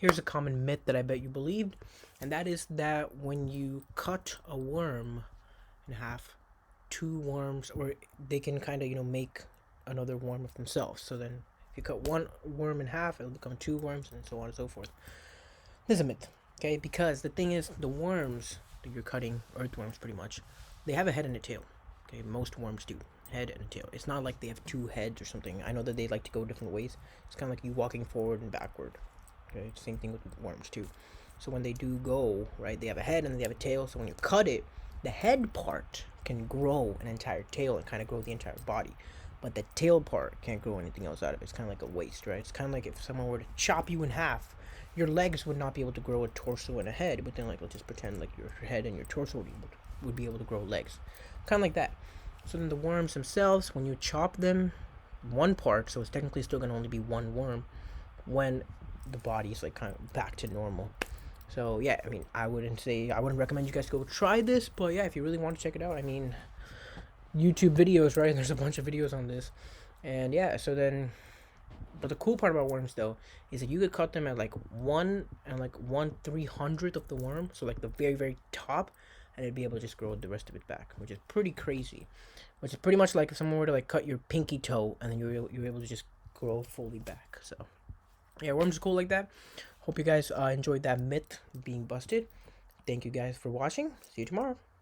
here's a common myth that I bet you believed, and that is that when you cut a worm in half, two worms, or they can kind of make another worm of themselves. So then, if you cut one worm in half, it'll become two worms, and so on and so forth. This is a myth, okay? Because the thing is, the worms that you're cutting, earthworms pretty much, they have a head and a tail. Okay, most worms do. Head and a tail. It's not like they have two heads or something. I know that they like to go different ways. It's kind of like you walking forward and backward. Okay, same thing with worms too. So when they do go, right, they have a head and they have a tail. So when you cut it, the head part can grow an entire tail and kind of grow the entire body. But the tail part can't grow anything else out of it. It's kind of like a waste, right? It's kind of like if someone were to chop you in half, your legs would not be able to grow a torso and a head. But then, like, let's just pretend like your head and your torso would be able to grow legs, kind of like that. So then the worms themselves, when you chop them, one part, so it's technically still gonna only be one worm, when the body is like kind of back to normal. So yeah, I mean, I wouldn't recommend you guys go try this, but yeah, if you really want to check it out, I mean, YouTube videos, right? There's a bunch of videos on this, and yeah, so then. But the cool part about worms though is that you could cut them at like 1/300th of the worm, so like the very very top, and it'd be able to just grow the rest of it back, which is pretty crazy. Which is pretty much like if someone were to like cut your pinky toe and then you're able to just grow fully back. So yeah, worms are cool like that. Hope you guys enjoyed that myth being busted. Thank you guys for watching. See you tomorrow.